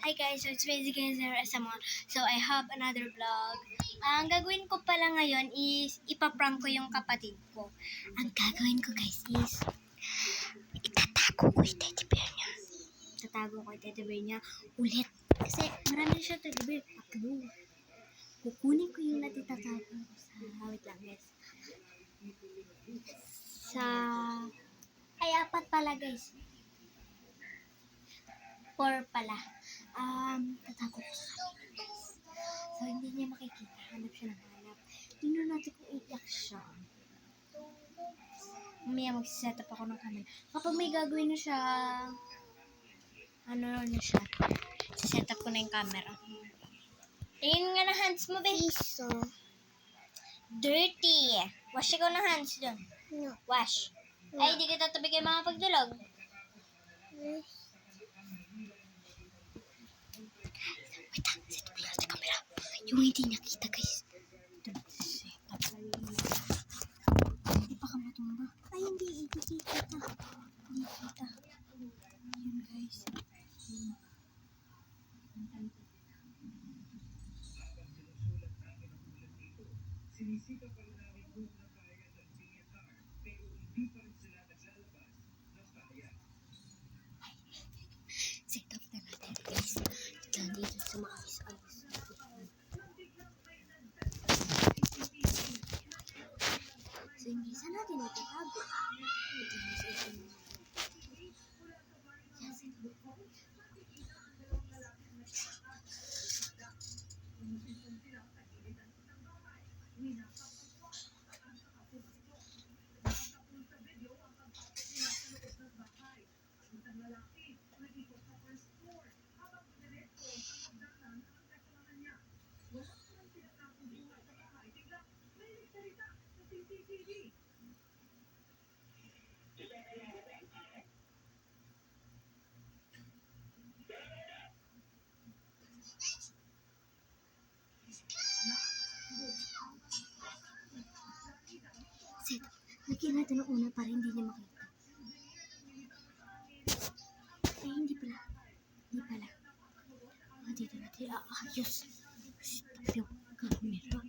Hi guys, so it's basically SMR. So I have another vlog. Ang gagawin ko pala ngayon is ipaprank ko yung kapatid ko. Ang gagawin ko guys is itatago ko yung teddy bear niya. Tatago ko yung teddy bear niya ulit. Kasi marami siya teddy bear. Tatlo. Kukunin ko yung natitatago ko sa wait lang guys. Ay, 4 pala guys. 4 pala. Tatago ko sa kanila guys. So, hindi niya makikita. Hanap siya ng hanap. Tingnan natin kung iyak siya. Mamaya mag-set up ako ng camera. Kapag may gagawin na siya, set up ko na yung camera. Tingin nga na hands mo, babe. Dirty. Wash ikaw ng hands dun. No. Wash. No. Ay, di kita tabi kayo mga pagdulog. Wait lang, set up lang sa camera. Yung hindi nakita, guys. Hindi pa ka matumba. Ay, hindi kita. Hindi kita. Yun, guys. Set up na natin, guys. Dito sa mga ayos-ayos. So, hindi saan natin natatago. Set. Lagyan natin ang una para hindi niya makita. Ay, hindi pala. Dito natin. Ayos. Stop yung camera.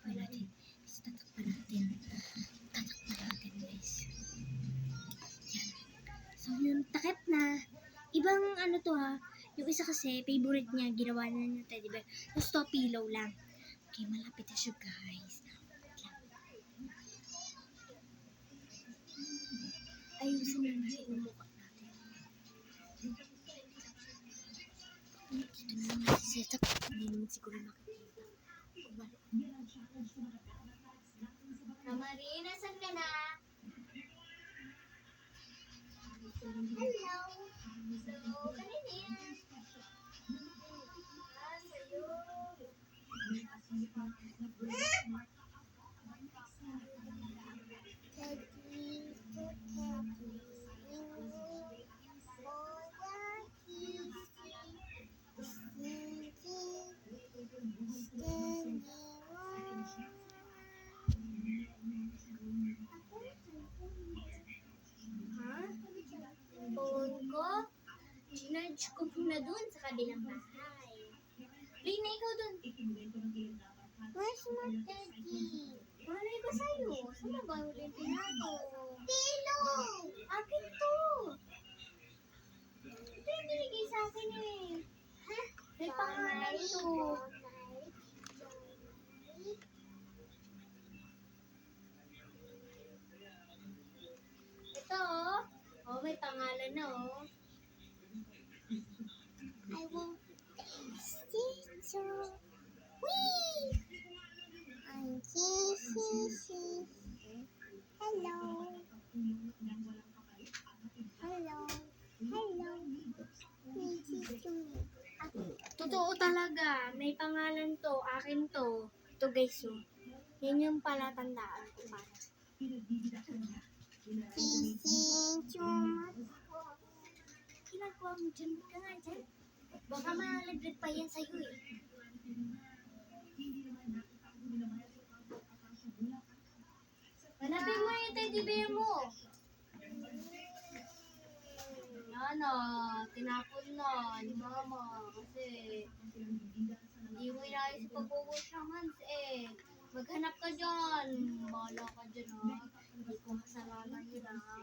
Gawin natin. Tatakpan natin, guys. Yan. So, yung takip na. Ibang to ha. Yung isa kasi, favorite niya, ginawa na niya teddy bear. Tapos to, pillow lang. Okay, malapit na siya, guys. Ayusin na natin yung mukha natin. Dito na natin set up. Hindi naman siguro makikita. Kamari, nasan ka na? Hello. So, kanina yan. Sa'yo. Phone ko, ginarge ko muna dun sa kabilang bahay. Lina, ikaw dun. Where's my daddy? Malay ba sa'yo? Saan na ba ulit pinato? Pillow! Akin to. Ito yung binigay sa akin eh. Ha? May pangalan to. Ito oh. Oh, may pangalan na oh. I want taste it. Whee! I'm Kissy. Hello. Totoo talaga. May pangalan to. Akin to. Ito guys oh. Yan yung palatandaan ko para. Ginagawa mo dyan. Ka nga dyan. Baka malaglag pa yan sa'yo eh. Hanapin mo yung teddy bear mo. na. Tinapon na ni Mama. Kasi hindi mo inayos sa pag-wash ng hands eh. Maghanap ka dyan. Bahala ka dyan ha. Hindi ko kasalanan yun ha.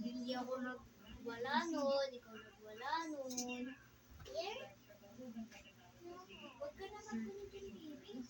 Hindi ako nagwala nun. Ikaw nagwala nun. Huwag ka naman kunin dyan, baby.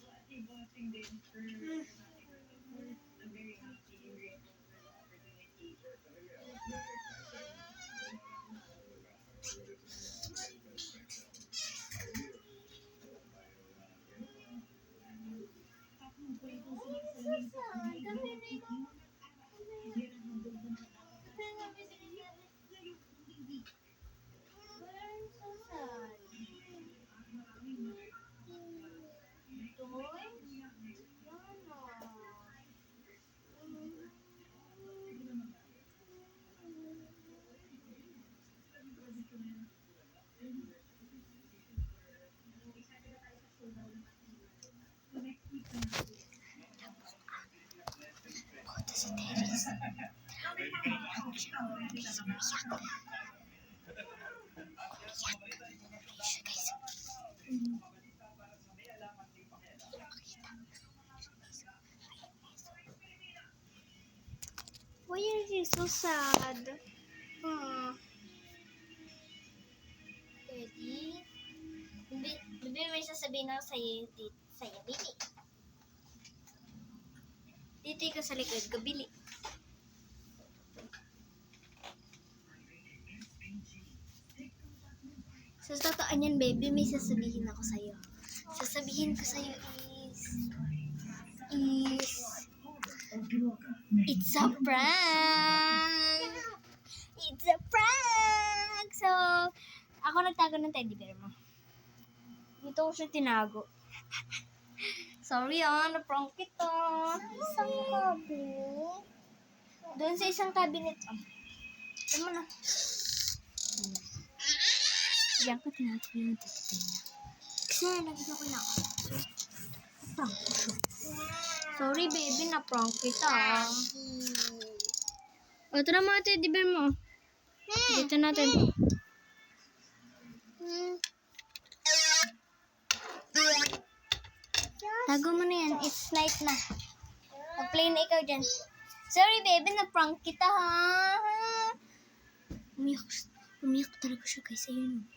Sa terrace. Why are you so sad? Ready? Bibi, may sasabihin ako sa'yo, baby. Dito ka sa likod, kabili. Sa totoo niyan, baby, may sasabihin ako sa'yo. Sasabihin ko sa'yo it's a prank! It's a prank! So, ako nagtago ng teddy bear mo. Dito ko siya tinago. Sorry na-prank kita. Isang cabinet. Doon sa isang cabinet. Ito mo na. Diyan ko tinago yung teddy bear niya. Kasi nagiging ko na ako. Prank ko siya. Sorry baby, na-prank kita. Ito na mga teddy bear mo. Dito natin. Tago mo na yan. It's night na. Mag-play na ikaw dyan. Sorry baby, na-prank kita ha. Umiyak talaga siya guys. Ayun.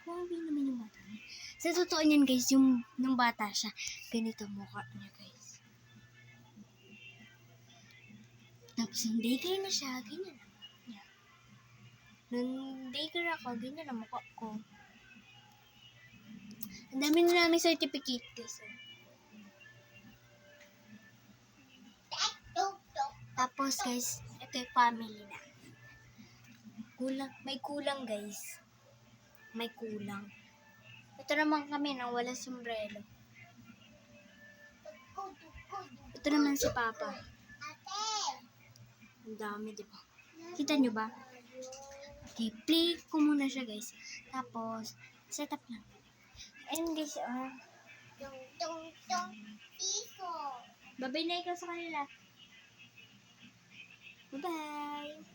Grabe naman yung bata niya. Sa totoo niyan guys, yung nung bata siya, ganito mukha niya guys. Tapos nung daycare na siya, ganyan ang mukha niya. Nung daycare ako, ganyan ang mukha ko. Ang dami na namin certificate guys. Tapos guys, ito yung family na. May kulang guys. May kulang. Ito naman kami nang wala sombrero. Ito naman si Papa. Ang dami, di ba? Kita nyo ba? Okay, play ko muna siya guys. Tapos, set up lang. And guys, babay na ikaw sa kanila. Bye-bye!